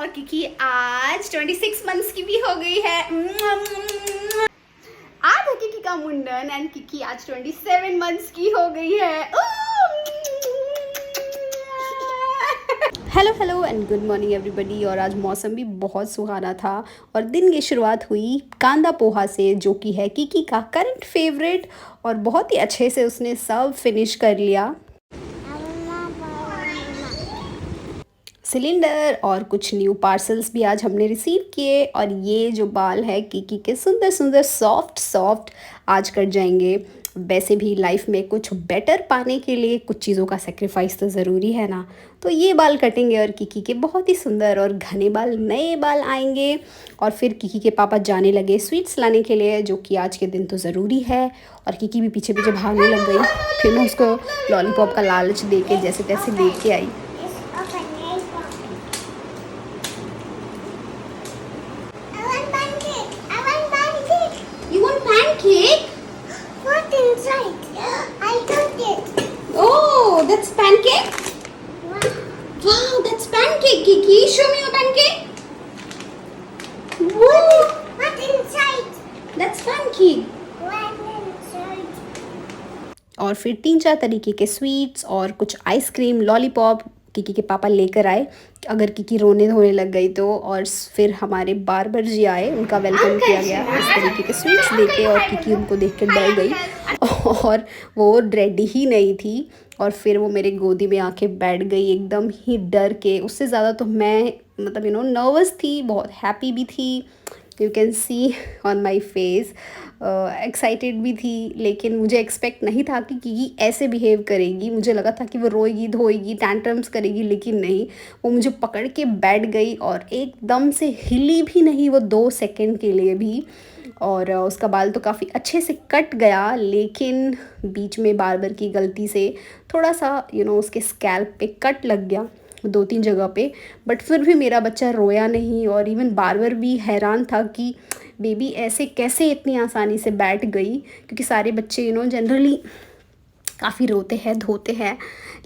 और किकी आज 26 मंथ्स की भी हो गई है। आज है किकी का मुंडन एंड किकी आज 27 मंथ्स की हो गई है। Hello hello and good morning everybody. और आज मौसम भी बहुत सुहाना था और दिन की शुरुआत हुई कांदा पोहा से, जो कि है किकी का करंट फेवरेट, और बहुत ही अच्छे से उसने सब फिनिश कर लिया। सिलेंडर और कुछ न्यू पार्सल्स भी आज हमने रिसीव किए, और ये जो बाल है किकी के सुंदर सुंदर सॉफ्ट सॉफ्ट आज कट जाएंगे। वैसे भी लाइफ में कुछ बेटर पाने के लिए कुछ चीज़ों का सेक्रीफाइस तो ज़रूरी है ना, तो ये बाल कटेंगे और किकी के बहुत ही सुंदर और घने बाल, नए बाल आएंगे। और फिर किकी के पापा जाने लगे स्वीट्स लाने के लिए, जो कि आज के दिन तो ज़रूरी है। और किकी भी पीछे पीछे भागने लग गई। फिर मैं उसको लॉलीपॉप का लालच दे के जैसे तैसे दे के आई। Pancake? What inside? I took it. Oh, that's pancake? What? Wow, that's pancake, Kiki. Show me your pancake. Whoa, What inside? that's pancake. What inside? और फिर 3-4 तरीके के स्वीट्स और कुछ आइसक्रीम, लॉलीपॉप किकी के पापा लेकर आए, अगर किकी रोने धोने लग गई तो। और फिर हमारे बार्बर जी आए, उनका वेलकम किया गया इस तरीके के स्वीट्स देके, और किकी उनको देख कर डर गई और वो रेडी ही नहीं थी। और फिर वो मेरे गोदी में आके बैठ गई एकदम ही डर के। उससे ज़्यादा तो मैं मतलब नर्वस थी, बहुत हैप्पी भी थी, you can see on my face. Excited भी थी, लेकिन मुझे एक्सपेक्ट नहीं था कि किकी ऐसे बिहेव करेगी। मुझे लगा था कि वो रोएगी धोएगी टैंट्रम्स करेगी, लेकिन नहीं, वो मुझे पकड़ के बैठ गई और एकदम से हिली भी नहीं वो 2 सेकंड के लिए भी। और उसका बाल तो काफ़ी अच्छे से कट गया, लेकिन बीच में बार्बर की गलती से थोड़ा सा उसके स्कैल्प पे कट लग गया 2-3 जगह पे। बट फिर भी मेरा बच्चा रोया नहीं, और इवन बार्बर भी हैरान था कि बेबी ऐसे कैसे इतनी आसानी से बैठ गई, क्योंकि सारे बच्चे जनरली काफ़ी रोते हैं धोते हैं,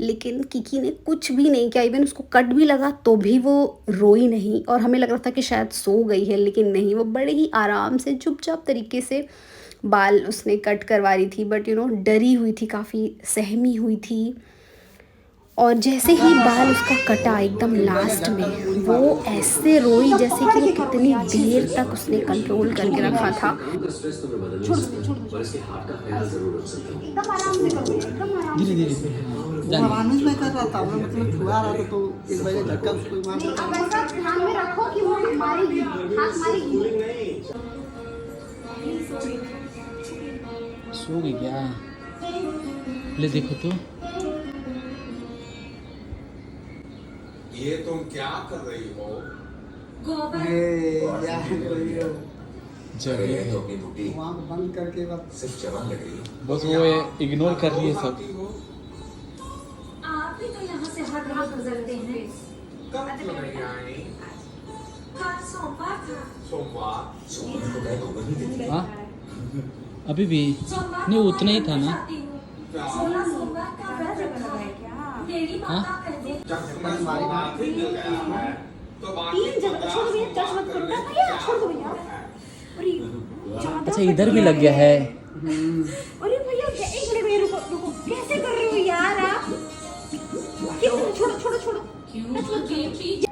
लेकिन किकी ने कुछ भी नहीं किया। इवन उसको कट भी लगा तो भी वो रोई नहीं, और हमें लग रहा था कि शायद सो गई है, लेकिन नहीं, वो बड़े ही आराम से चुपचाप तरीके से बाल उसने कट करवा रही थी। बट डरी हुई थी, काफ़ी सहमी हुई थी। और जैसे ही बाल उसका कटा एकदम लास्ट में, वो ऐसे रोई जैसे कि वो कितनी देर तक उसने कंट्रोल करके रखा था। धीरे धीरे मानुष में कर रहा था, मैं मतलब छुआ रहा था तो एक बार झटका उसको मार दिया। अब ऐसा ध्यान में रखो कि वो मारेगी, हाथ मारेगी। सो गई क्या? ले देखो तो। ये तुम क्या कर रही हो? जब अरे तो अपनी बुटी वहाँ बंद करके बस सिर्फ जवान लग रही है। बस वो इग्नोर कर रही है सब। आप भी तो यहाँ से हर रोज गुजरते हैं। कब क्यों नहीं आई? कल सोमवार था। सोमवार सोमवार को मैं खबर नहीं देती। हाँ अभी भी सोमवार नहीं, को उतना ही मैं था ना। जाती हूँ। सोलह सोमवार का व्रत रखा है क्या? मेरी माता कहती है। जब तक माथे मिल गया है तो बाकी 3 जगह छोड़ भैया, टच मत करो ना भैया, छोड़ दो भैया। अच्छा इधर भी लग गया है। अरे भैया एक मिनट भैया, रुको रुको, कैसे कर रहे हो यार आप? छोड़ो छोड़ो छोड़ो।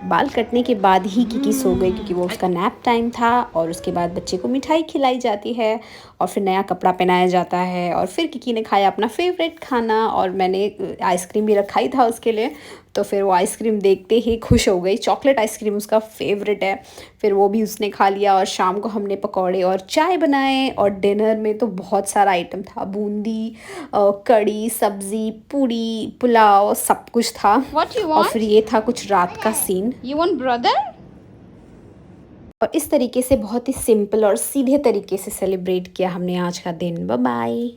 बाल कटने के बाद ही किकी सो गई, क्योंकि वो उसका नैप टाइम था। और उसके बाद बच्चे को मिठाई खिलाई जाती है, और फिर नया कपड़ा पहनाया जाता है। और फिर किकी ने खाया अपना फेवरेट खाना, और मैंने आइसक्रीम भी रखा ही था उसके लिए, तो फिर वो आइसक्रीम देखते ही खुश हो गई। चॉकलेट आइसक्रीम उसका फेवरेट है। फिर वो भी उसने खा लिया, और शाम को हमने पकौड़े और चाय बनाए। और डिनर में तो बहुत सारा आइटम था, बूंदी, कड़ी, सब्जी, पूड़ी, पुलाव, सब कुछ था। What you और want? फिर ये था कुछ रात का सीन। You want brother? और इस तरीके से बहुत ही सिंपल और सीधे तरीके से सेलिब्रेट किया हमने आज का दिन। Bye bye.